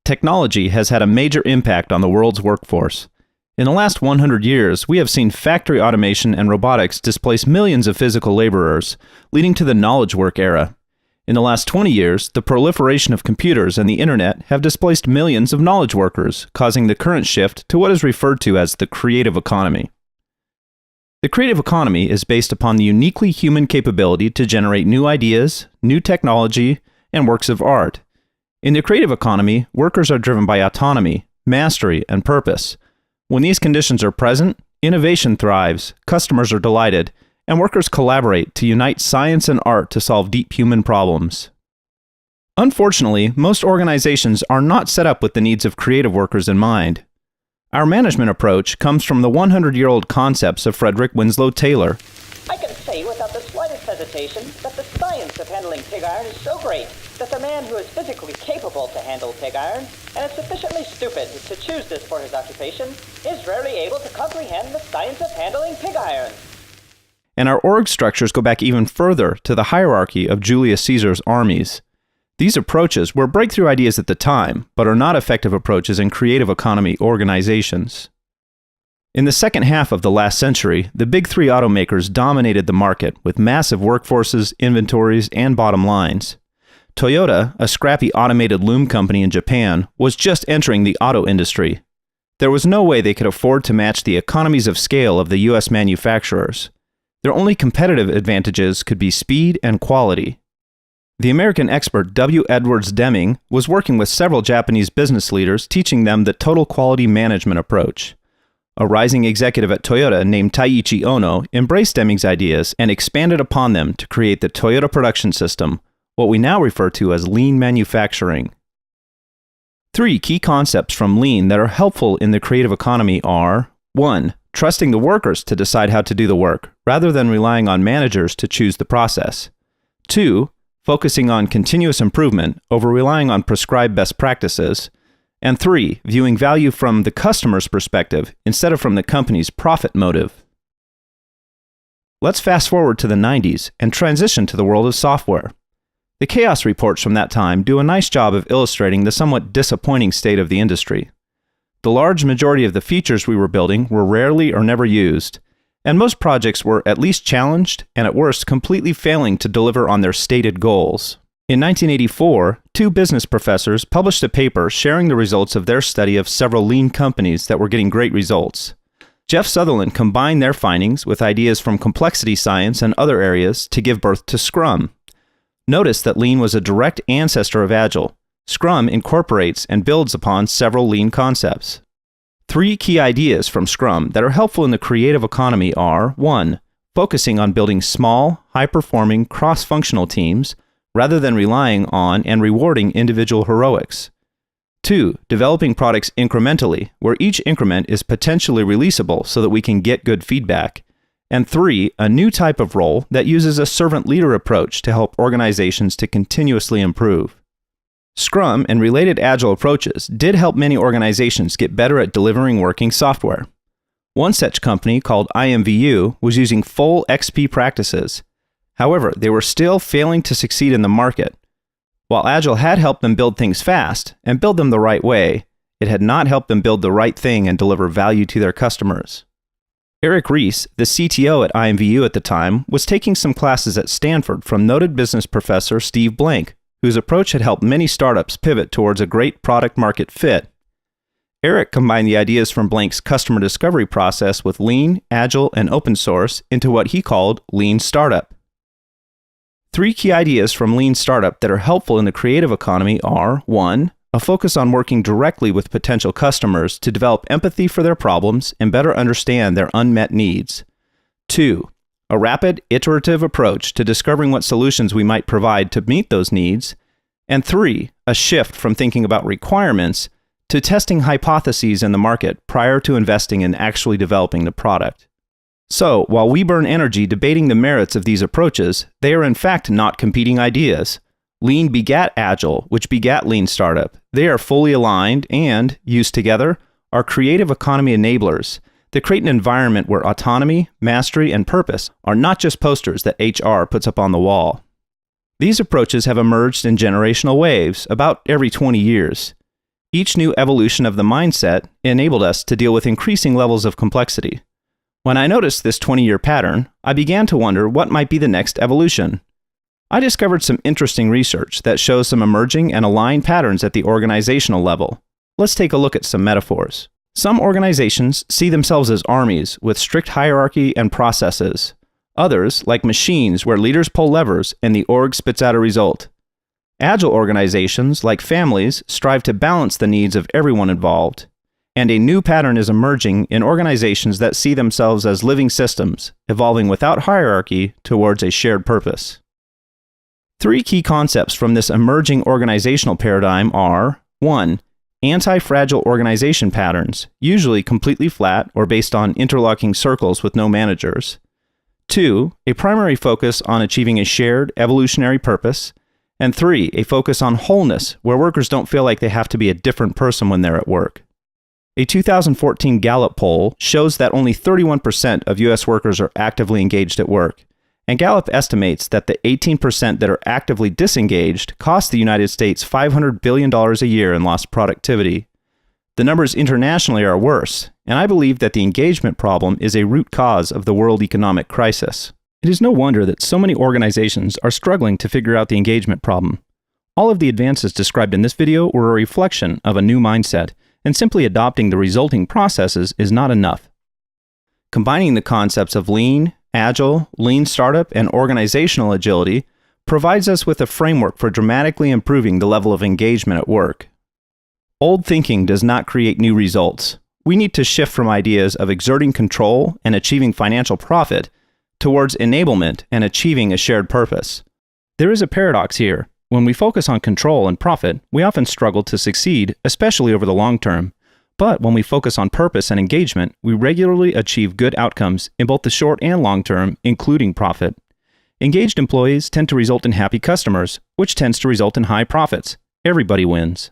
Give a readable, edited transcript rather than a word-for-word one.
technology has had a major impact on the world's workforce. In the last 100 years, we have seen factory automation and robotics displace millions of physical laborers, leading to the knowledge work era. In the last 20 years, the proliferation of computers and the internet have displaced millions of knowledge workers, causing the current shift to what is referred to as the creative economy. The creative economy is based upon the uniquely human capability to generate new ideas, new technology, and works of art. In the creative economy, workers are driven by autonomy, mastery, and purpose. When these conditions are present, innovation thrives, customers are delighted, and workers collaborate to unite science and art to solve deep human problems. Unfortunately, most organizations are not set up with the needs of creative workers in mind. Our management approach comes from the 100-year-old concepts of Frederick Winslow Taylor. I can say without the slightest hesitation that the science of handling pig iron is so great that the man who is physically capable to handle pig iron and is sufficiently stupid to choose this for his occupation is rarely able to comprehend the science of handling pig iron. And our org structures go back even further to the hierarchy of Julius Caesar's armies. These approaches were breakthrough ideas at the time, but are not effective approaches in creative economy organizations. In the second half of the last century, the big three automakers dominated the market with massive workforces, inventories, and bottom lines. Toyota, a scrappy automated loom company in Japan, was just entering the auto industry. There was no way they could afford to match the economies of scale of the US manufacturers. Their only competitive advantages could be speed and quality. The American expert W. Edwards Deming was working with several Japanese business leaders, teaching them the total quality management approach. A rising executive at Toyota named Taiichi Ono embraced Deming's ideas and expanded upon them to create the Toyota Production System, what we now refer to as lean manufacturing. 3 key concepts from lean that are helpful in the creative economy are: 1. Trusting the workers to decide how to do the work, rather than relying on managers to choose the process. 2. Focusing on continuous improvement over relying on prescribed best practices. And 3, viewing value from the customer's perspective instead of from the company's profit motive. Let's fast forward to the 90s and transition to the world of software. The chaos reports from that time do a nice job of illustrating the somewhat disappointing state of the industry. The large majority of the features we were building were rarely or never used, and most projects were at least challenged and at worst completely failing to deliver on their stated goals. In 1984, 2 business professors published a paper sharing the results of their study of several lean companies that were getting great results. Jeff Sutherland combined their findings with ideas from complexity science and other areas to give birth to Scrum. Notice that lean was a direct ancestor of Agile. Scrum incorporates and builds upon several lean concepts. 3 key ideas from Scrum that are helpful in the creative economy are: 1. Focusing on building small, high-performing, cross-functional teams, rather than relying on and rewarding individual heroics. 2. Developing products incrementally, where each increment is potentially releasable so that we can get good feedback. And 3. A new type of role that uses a servant leader approach to help organizations to continuously improve. Scrum and related Agile approaches did help many organizations get better at delivering working software. One such company, called IMVU, was using full XP practices. However, they were still failing to succeed in the market. While Agile had helped them build things fast and build them the right way, it had not helped them build the right thing and deliver value to their customers. Eric Ries, the CTO at IMVU at the time, was taking some classes at Stanford from noted business professor Steve Blank, whose approach had helped many startups pivot towards a great product-market fit. Eric combined the ideas from Blank's customer discovery process with lean, agile, and open source into what he called Lean Startup. 3 key ideas from Lean Startup that are helpful in the creative economy are: 1. A focus on working directly with potential customers to develop empathy for their problems and better understand their unmet needs. 2. A rapid, iterative approach to discovering what solutions we might provide to meet those needs. And 3. A shift from thinking about requirements to testing hypotheses in the market prior to investing in actually developing the product. So, while we burn energy debating the merits of these approaches, they are in fact not competing ideas. Lean begat Agile, which begat Lean Startup. They are fully aligned and, used together, are creative economy enablers that create an environment where autonomy, mastery, and purpose are not just posters that HR puts up on the wall. These approaches have emerged in generational waves, about every 20 years. Each new evolution of the mindset enabled us to deal with increasing levels of complexity. When I noticed this 20-year pattern, I began to wonder what might be the next evolution. I discovered some interesting research that shows some emerging and aligned patterns at the organizational level. Let's take a look at some metaphors. Some organizations see themselves as armies with strict hierarchy and processes. Others, like machines where leaders pull levers and the org spits out a result. Agile organizations, like families, strive to balance the needs of everyone involved. And a new pattern is emerging in organizations that see themselves as living systems, evolving without hierarchy towards a shared purpose. 3 key concepts from this emerging organizational paradigm are: 1. Anti-fragile organization patterns, usually completely flat or based on interlocking circles with no managers. 2. A primary focus on achieving a shared evolutionary purpose. And 3. A focus on wholeness, where workers don't feel like they have to be a different person when they're at work. A 2014 Gallup poll shows that only 31% of U.S. workers are actively engaged at work, and Gallup estimates that the 18% that are actively disengaged cost the United States $500 billion a year in lost productivity. The numbers internationally are worse, and I believe that the engagement problem is a root cause of the world economic crisis. It is no wonder that so many organizations are struggling to figure out the engagement problem. All of the advances described in this video were a reflection of a new mindset, and simply adopting the resulting processes is not enough. Combining the concepts of lean, agile, lean startup, and organizational agility provides us with a framework for dramatically improving the level of engagement at work. Old thinking does not create new results. We need to shift from ideas of exerting control and achieving financial profit towards enablement and achieving a shared purpose. There is a paradox here. When we focus on control and profit, we often struggle to succeed, especially over the long term. But when we focus on purpose and engagement, we regularly achieve good outcomes in both the short and long term, including profit. Engaged employees tend to result in happy customers, which tends to result in high profits. Everybody wins.